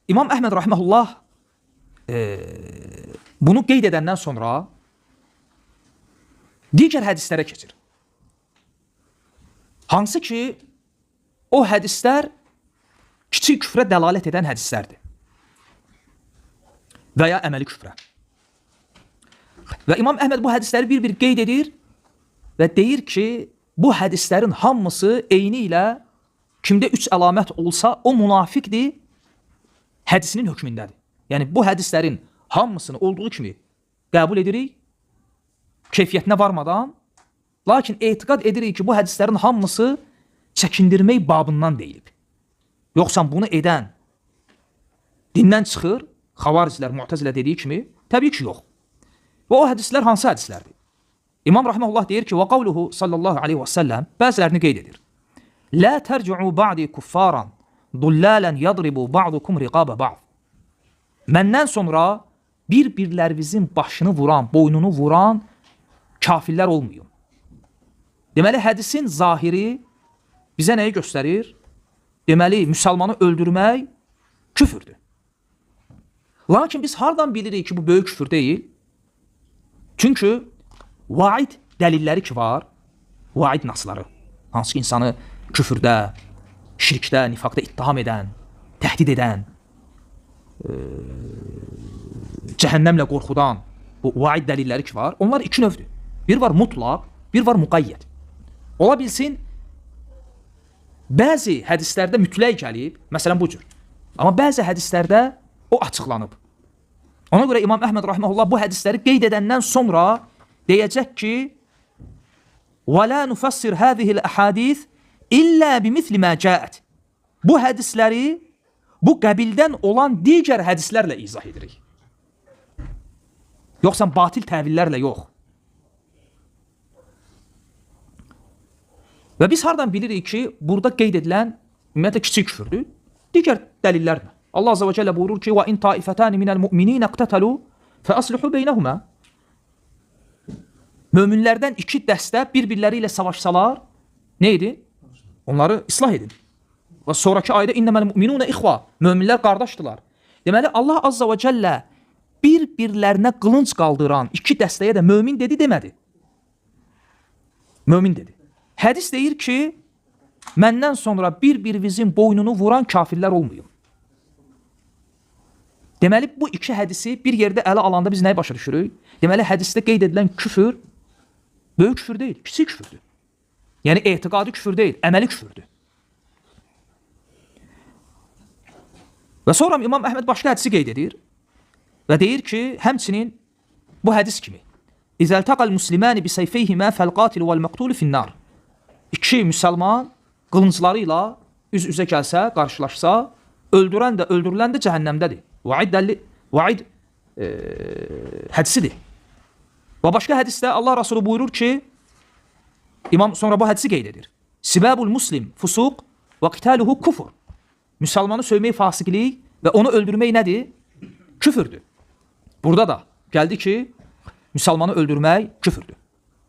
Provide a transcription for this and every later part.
İmam Əhməd rahimehullah bunu qeyd edəndən sonra digər hədislərə keçir. Hansı ki, o hədislər kiçik küfrə dəlalət edən hədislərdir və ya əməli küfrə. Və İmam Əhməd bu hədisləri bir-bir qeyd edir və deyir ki, bu hədislərin hamısı eyni ilə kimdə 3 əlamət olsa, o münafiqdir, hədisinin hökmündədir. Yəni, bu hədislərin hamısını olduğu kimi qəbul edirik, keyfiyyətinə varmadan, lakin etiqad edirik ki, bu hədislərin hamısı çəkindirmək babından deyilib. Yoxsa bunu edən dindən çıxır, xavaricilər, mu'təzilə dediyi kimi, təbii ki, yox. Və o hədislər hansı hədislərdir? İmam rahimehullah deyir ki, və qavluhu sallallahu aleyhi və səlləm bəzilərini qeyd edir. Lə tərci'u ba'di kuffaran dullələn yadribu ba'dukum riqabə ba'd. Məndən sonra bir-birlərinizin başını vuran, boynunu vuran kafirlər olmayın. Deməli, hədisin zahiri bizə nəyi göstərir? Deməli, müsəlmanı öldürmək küfürdür. Lakin biz hardan bilirik ki, bu böyük küfür deyil? Çünki vaid dəlilləri ki var, vaid nasları, hansı ki insanı küfürdə, şirkdə, nifaqda ittiham edən, təhdid edən, cəhənnəmlə qorxudan bu vaid dəlilləri ki var, onlar iki növdür. Bir var mutlaq, bir var müqayyət. Ola bilsin, bəzi hədislərdə mütləq gəlib, məsələn bu cür. Amma bəzi hədislərdə o açıqlanıb. Ona görə İmam Əhməd rahimehullah bu hədisləri qeyd edəndən sonra deyəcək ki, وَلَا نُفَسِّرْ هَذِهِ الْأَحَادِيثِ إِلَّا بِمِثْلِ مَا جَاءَتْ. Bu hədisləri bu qəbildən olan digər hədislərlə izah edirik. Yoxsa batil təvillərlə yox. Və biz hardan bilirik ki, burada qeyd edilən ümumiyyətlə kiçik küfürdür, digər dəlillərlə. Allah Azze ve Celle buyurur ki, وَاِنْ طَائِفَتَانِ مِنَ الْمُؤْمِنِينَ اقْتَتَلُوا فَأَصْلِحُوا بَيْنَهُمَا. Möminlərdən iki dəstə bir-birləri ilə savaşsalar, neydi? Onları islah edin. Və sonraki ayda اِنَّمَا الْمُؤْمِنُونَ اِخْوَى. Möminlər qardaşdılar. Deməli, Allah Azze ve Celle bir-birlərinə qılınc qaldıran iki dəstəyə də mömin dedi demədi. Mömin dedi. Hədis deyir ki, məndən sonra bir-birimizin boynunu vuran kafirlər olmayın. Deməli, bu iki hədisi bir yerdə ələ alanda biz nəyə başa düşürük? Deməli, hədisdə qeyd edilən küfür böyük küfür deyil, kiçik küfürdür. Yəni, etiqadi küfür deyil, əməli küfürdür. Və sonra İmam Əhməd başqa hədisi qeyd edir və deyir ki, həmçinin bu hədis kimi İzəltəqəl musliməni bisəyfeyhimə fəl-qatilu vəl-məqtulu fin-nar. İki müsəlman qılıncları ilə üz-üzə gəlsə, qarşılaşsa, öldürən də, öldürülən də cəhənnəmdədir. Vaid hədisidir. Və başqa hədisdə Allah Rasulü buyurur ki, İmam sonra bu hədisi qeyd edir. Sibabul muslim fusuq və qitaluhu kufur. Müsəlmanı sövmək fasiqlik və onu öldürmək nədir? Küfürdür. Burada da gəldi ki, müsəlmanı öldürmək küfürdür.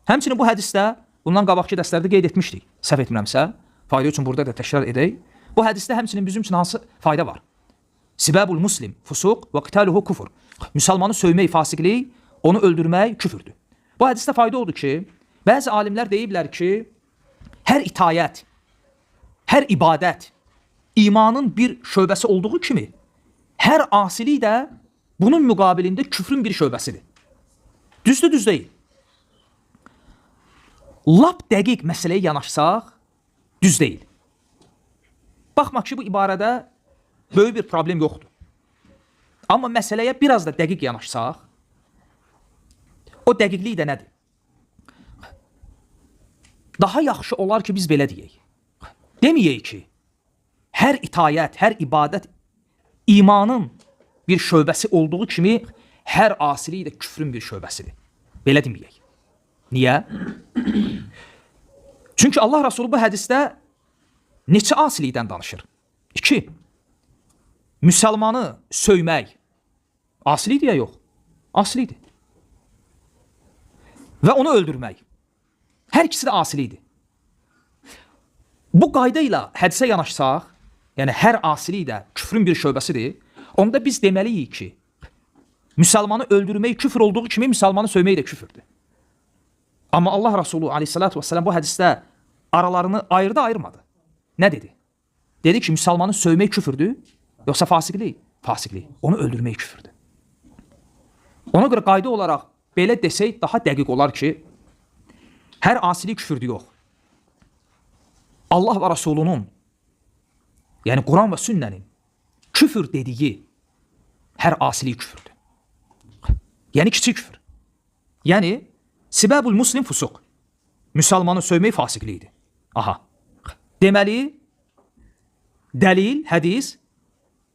Həmçinin bu hədisdə bundan qabaqki dərslərdə qeyd etmişdik, səhv etmirəmsə, fayda üçün burada da təkrar edək. Bu hədisdə həmçinin bizim üçün hansı fayda var? Sibabul muslim fusuq və qitaluhu kufur. Müsəlmanı sövmək fasiqlik, onu öldürmək küfürdür. Bu hədisdə fayda oldu ki, bəzi alimlər deyiblər ki, hər itayət, hər ibadət imanın bir şöbəsi olduğu kimi, hər asilik də bunun müqabilində küfrün bir şöbəsidir. Düzdür, düz deyil. Lap dəqiq məsələyə yanaşsaq, düz deyil. Baxmaq ki, bu ibarədə böyük bir problem yoxdur. Amma məsələyə biraz da dəqiq yanaşsaq, o dəqiqlik də nədir? Daha yaxşı olar ki, biz belə deyək. Deməyək ki, hər itayət, hər ibadət imanın bir şöbəsi olduğu kimi, hər asilik də küfrün bir şöbəsidir. Belə deməyək. Niyə? Çünki Allah Rasulü bu hədisdə neçə asilikdən danışır? 2. Müsəlmanı söymək asilikdir ya yox? Asilikdir. Və onu öldürmək. Hər ikisi də asilikdir. Bu qayda ilə hədisə yanaşsaq, yəni hər asilik də küfrün bir şöbəsidir, Onda biz deməliyik ki, müsəlmanı öldürmək küfür olduğu kimi müsəlmanı sövmək də küfürdür. Amma Allah Resulü aleyhissalatu vesselam bu hədisdə aralarını ayırmadı. Nə dedi? Dedi ki, müsəlmanı sövmək küfürdür, yoxsa fasiqlik? Fasiqlik. Onu öldürmək küfürdür. Ona görə qayda olaraq belə desək daha dəqiq olar ki, hər asilik küfürdür yox. Allah və Resulunun, yəni Quran və sünnənin küfür dediyi hər asilik küfürdür. Yəni kiçik küfür. Yəni sibabul muslim fusuq. Müsəlmanı sövmək fasiqlikdir. Aha. Deməli, dəlil, hədis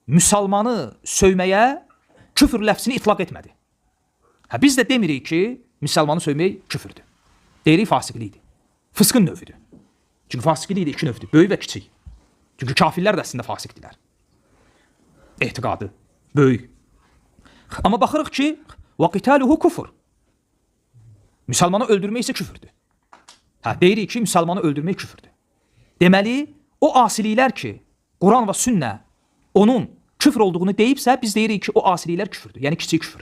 müsəlmanı sövməyə küfür ləfzini itlaq etmədi. Biz də demirik ki, müsəlmanı sövmək küfürdür. Deyirik fasiqlikdir. Fıskın növüdür. Çünki fasiqlik də iki növdür. Böyük və kiçik. Çünki kafirlər də əslində fasiqdirlər. Etiqadı böyük. Amma baxırıq ki, وَقِتَالُهُ kufur. Müsəlmanı öldürmək isə küfürdür. Deyirik ki, müsəlmanı öldürmək küfürdür. Deməli, o asiliklər ki, Quran və sünnə onun küfür olduğunu deyibsə, biz deyirik ki, o asiliklər küfürdür. Yəni kiçik küfür.